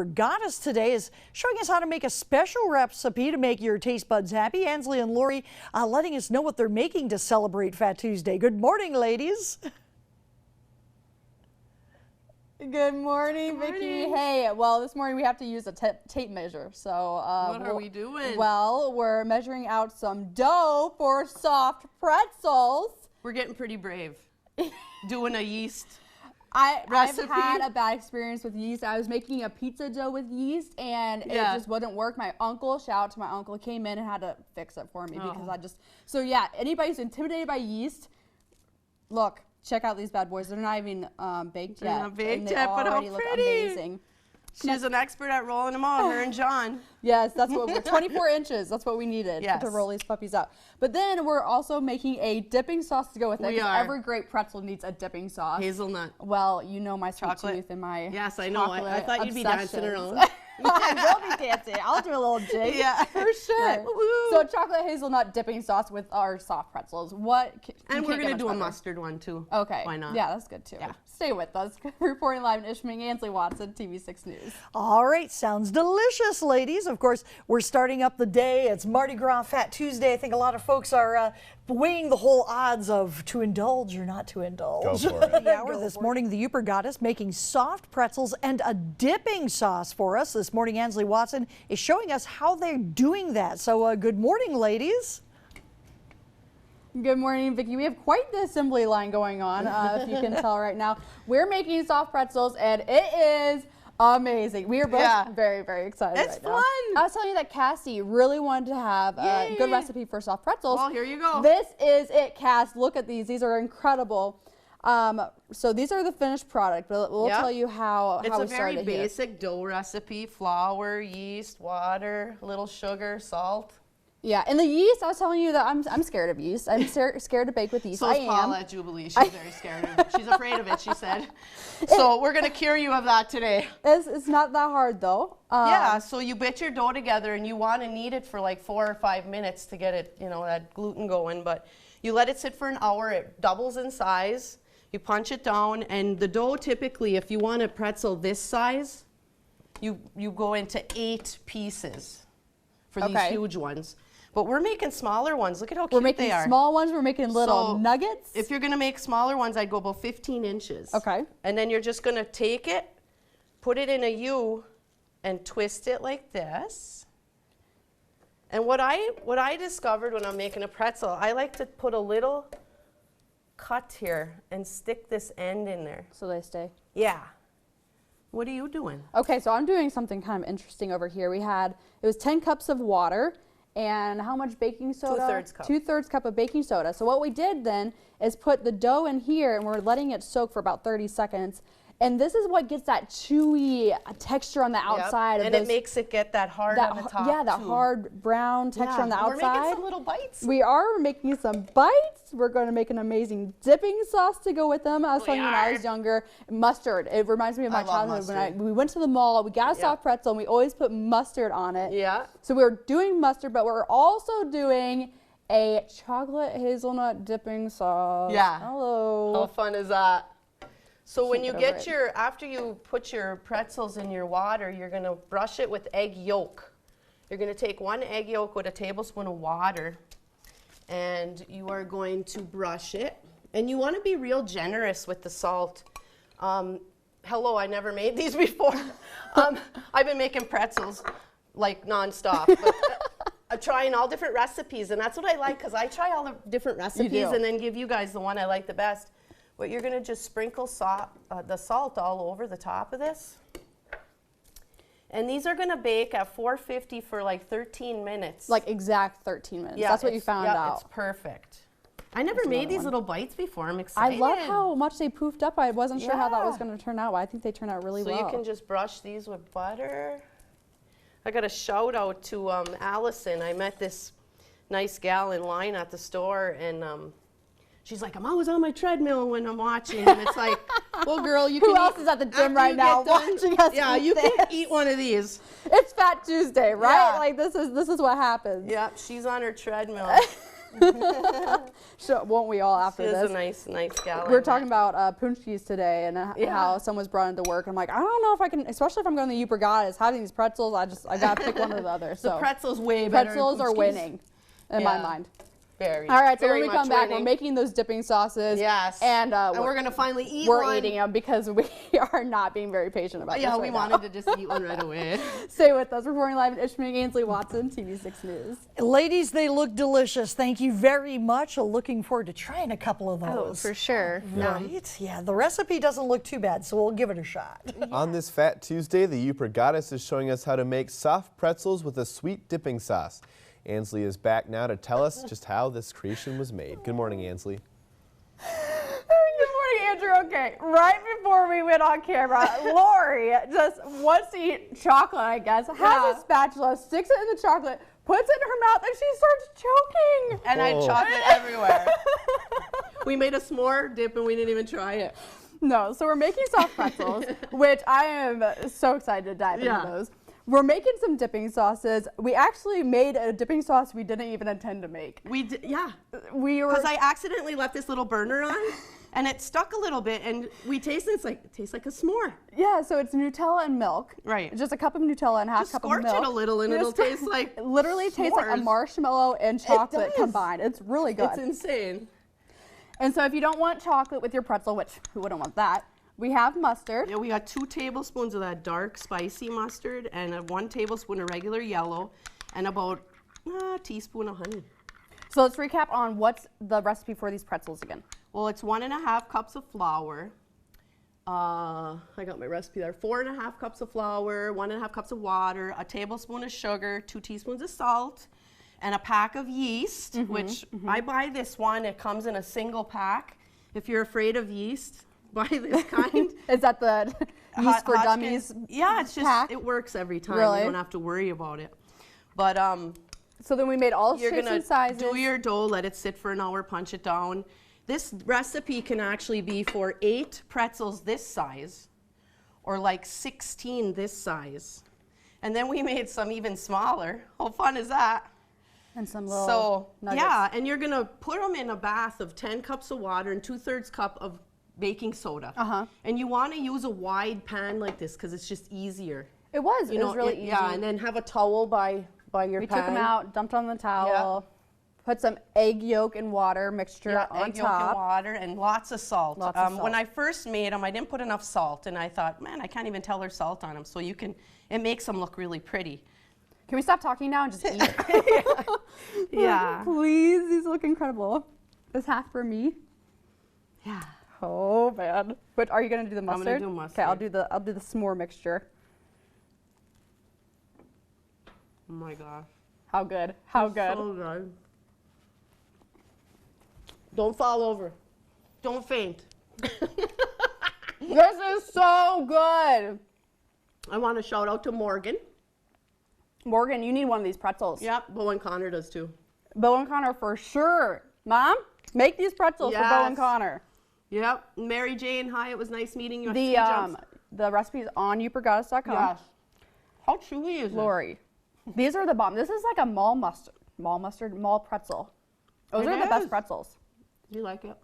Goddess today is showing us how to make a special recipe to make your taste buds happy. Ansley and Lori letting us know what they're making to celebrate Fat Tuesday. Good morning, ladies. Good morning, Vicki. Hey, well, this morning we have to use a tape measure. So what are we doing? Well, we're measuring out some dough for soft pretzels. We're getting pretty brave. Doing a yeast I've recipe. had a bad experience with yeast. I was making a pizza dough with yeast, and it just wouldn't work. My uncle, shout out to my uncle, came in and had to fix it for me because so yeah, anybody who's intimidated by yeast, look, check out these bad boys. They're not even baked yet. They're not baked and they yet, but how already look pretty. amazing. She's an expert at rolling them out, her and John. Yes, that's what we're 24 inches. That's what we needed to roll these puppies out. But then we're also making a dipping sauce to go with it. We are. Every great pretzel needs a dipping sauce. Hazelnut. Well, you know my sweet Chocolate. tooth and my Yes, I know. I thought you'd be dancing around. I will be dancing. I'll do a little jig. Yeah, for sure. So chocolate hazelnut dipping sauce with our soft pretzels. And we're gonna do a mustard one too. Okay. Why not? Yeah, that's good too. Yeah. Stay with us. Reporting live in Ishpeming, Ansley Watson, TV6 News. All right, sounds delicious, ladies. Of course, we're starting up the day. It's Mardi Gras Fat Tuesday. I think a lot of folks are weighing the whole odds of to indulge or not to indulge. Go for it. The hour this morning, the Yooper Goddess making soft pretzels and a dipping sauce for us. This morning, Ansley Watson is showing us how they're doing that. So good morning, ladies. Good morning, Vicki. We have quite the assembly line going on, if you can tell right now. We're making soft pretzels, and it is amazing. We are both very, very excited It's right now. fun. I was telling you that Cassie really wanted to have a good recipe for soft pretzels. Well, here you go. This is it, Cass. Look at these. These are incredible. So these are the finished product, but we'll tell you how we started It's a very here. basic dough recipe: flour, yeast, water, a little sugar, salt. Yeah, and the yeast, I was telling you that I'm scared of yeast. I'm scared to bake with yeast. So is Paula at Jubilee. She's very scared of it. She's afraid of it, she said. So we're going to cure you of that today. It's not that hard, though. Yeah, so you bit your dough together, and you want to knead it for like 4 or 5 minutes to get it, that gluten going. But you let it sit for an hour. It doubles in size. You punch it down, and the dough typically, if you want a pretzel this size, you go into 8 pieces for these huge ones. But we're making smaller ones. Look at how cute they are. We're making small ones. We're making little nuggets. If you're going to make smaller ones, I'd go about 15 inches. Okay. And then you're just going to take it, put it in a U, and twist it like this. And what I discovered when I'm making a pretzel, I like to put a little cut here and stick this end in there. So they stay. Yeah. What are you doing? Okay, so I'm doing something kind of interesting over here. It was 10 cups of water. And how much baking soda? 2/3 cup. 2/3 cup of baking soda. So what we did then is put the dough in here, and we're letting it soak for about 30 seconds. And this is what gets that chewy texture on the outside. And it makes it get that hard on the top. Yeah, that hard brown texture on the outside. We're making some little bites. We are making some bites. We're going to make an amazing dipping sauce to go with them. I was telling you when I was younger, mustard. It reminds me of my childhood when we went to the mall. We got a soft pretzel, and we always put mustard on it. Yeah. So we're doing mustard, but we're also doing a chocolate hazelnut dipping sauce. Yeah. Hello. How fun is that? So when you get after you put your pretzels in your water, you're going to brush it with egg yolk. You're going to take 1 egg yolk with a tablespoon of water, and you are going to brush it. And you want to be real generous with the salt. Hello, I never made these before. I've been making pretzels like nonstop. But I'm trying all different recipes, and that's what I like, because I try all the different recipes and then give you guys the one I like the best. But you're going to just sprinkle the salt all over the top of this. And these are going to bake at 450 for like 13 minutes. Like exact 13 minutes. Yeah, that's what you found out. It's perfect. I never made these little bites before. I'm excited. I love how much they poofed up. I wasn't sure how that was going to turn out, but I think they turned out really well. So you can just brush these with butter. I got a shout out to Allison. I met this nice gal in line at the store, and she's like, I'm always on my treadmill when I'm watching. And it's like, well, girl, you can Who else is at the gym right now watching us? Yeah, you can eat one of these. It's Fat Tuesday, right? Yeah. Like this is what happens. Yeah, she's on her treadmill. So, won't we all after She this? is a nice gal. We were talking about punchies today and how someone's brought into work. I'm like, I don't know if I can, especially if I'm going to the Yooper Goddess, having these pretzels, I got to pick one or the other. So the pretzels way better. Pretzels are winning in my mind. Very. All right, so very when we come back, winning. we're making those dipping sauces. Yes. And we're going to finally eat We're one. eating them because we are not being very patient about this Yeah, right we now. wanted to just eat one right away. Stay with us. Reporting live in Ishmael, Ainsley Watson, TV6 News. Ladies, they look delicious. Thank you very much. Looking forward to trying a couple of those. Oh, for sure. Right? Yeah, the recipe doesn't look too bad, so we'll give it a shot. On this Fat Tuesday, the Yooper Goddess is showing us how to make soft pretzels with a sweet dipping sauce. Ansley is back now to tell us just how this creation was made. Good morning, Ansley. Good morning, Andrew. Okay, right before we went on camera, Lori just wants to eat chocolate, I guess, has a spatula, sticks it in the chocolate, puts it in her mouth, and she starts choking. And I had chocolate everywhere. We made a s'more dip and we didn't even try it. No, so we're making soft pretzels, which I am so excited to dive into those. We're making some dipping sauces. We actually made a dipping sauce we didn't even intend to make. We did, yeah. We were Because I accidentally left this little burner on and it stuck a little bit and we tasted it tastes like a s'more. Yeah, so it's Nutella and milk. Right. Just a cup of Nutella and half Just cup of scorch milk. it a little and it'll taste like It literally tastes like a s'mores. marshmallow and chocolate does. combined. It's really good. It's insane. And so if you don't want chocolate with your pretzel, which who wouldn't want that, we have mustard. Yeah, we got 2 tablespoons of that dark spicy mustard and 1 tablespoon of regular yellow and about a teaspoon of honey. So let's recap on what's the recipe for these pretzels again. Well, it's 1.5 cups of flour. I got my recipe there. 4.5 cups of flour, 1.5 cups of water, a tablespoon of sugar, 2 teaspoons of salt, and a pack of yeast, which I buy this one. It comes in a single pack. If you're afraid of yeast, buy this kind. Is that the yeast for dummies? Yeah, it's just, pack? it works every time. Really? You don't have to worry about it. But So then we made all you're shapes gonna and sizes. do your dough, let it sit for an hour, punch it down. This recipe can actually be for 8 pretzels this size or like 16 this size. And then we made some even smaller. How fun is that? And some little nuggets. Yeah, and you're gonna put them in a bath of 10 cups of water and 2/3 cup of baking soda. And you wanna use a wide pan like this because it's just easier. It was. It was really easy. Yeah, and then have a towel by your we pan. took them out, dumped on the towel, put some egg yolk and water mixture on egg yolk and top. water and lots of salt. Lots of salt. When I first made them, I didn't put enough salt, and I thought, man, I can't even tell there's salt on them. So it makes them look really pretty. Can we stop talking now and just eat? Yeah. Please, these look incredible. This half for me. Yeah. Oh man. But are you gonna do the mustard? I'm gonna do mustard. Okay, I'll do the s'more mixture. Oh my gosh. How good? How good? So good. Don't fall over. Don't faint. This is so good. I want to shout out to Morgan. Morgan, you need one of these pretzels. Yep, Bo and Connor does too. Bo and Connor for sure. Mom, make these pretzels for Bo and Yes. Connor. Yep, Mary Jane, hi, it was nice meeting you. At The recipe is on yoopergoddess.com. Yes. How chewy is it? Lori, these are the bomb. This is like a mall pretzel. Those It are the best is. pretzels. Do you like it?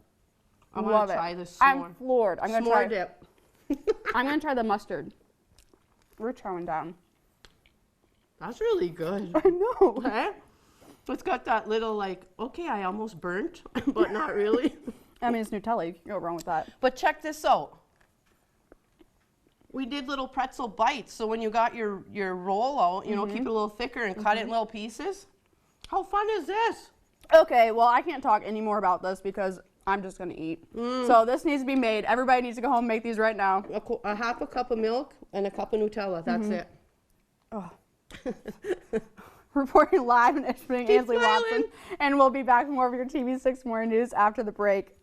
I Love want to it. try this I'm s'more. floored. I'm gonna S'more try. dip. I'm gonna try the mustard. We're chowing down. That's really good. I know. Okay? It's got that little like, okay, I almost burnt, but not really. I mean, it's Nutella. You can go wrong with that. But check this out. We did little pretzel bites, so when you got your roll out, you know, keep it a little thicker and cut it in little pieces. How fun is this? Okay, well, I can't talk any more about this because I'm just gonna eat. So this needs to be made. Everybody needs to go home and make these right now. A half a cup of milk and a cup of Nutella. That's it. Oh. Reporting live in Ishmael, Keep Ansley smiling. Watson, and we'll be back with more of your TV6 Morning News after the break.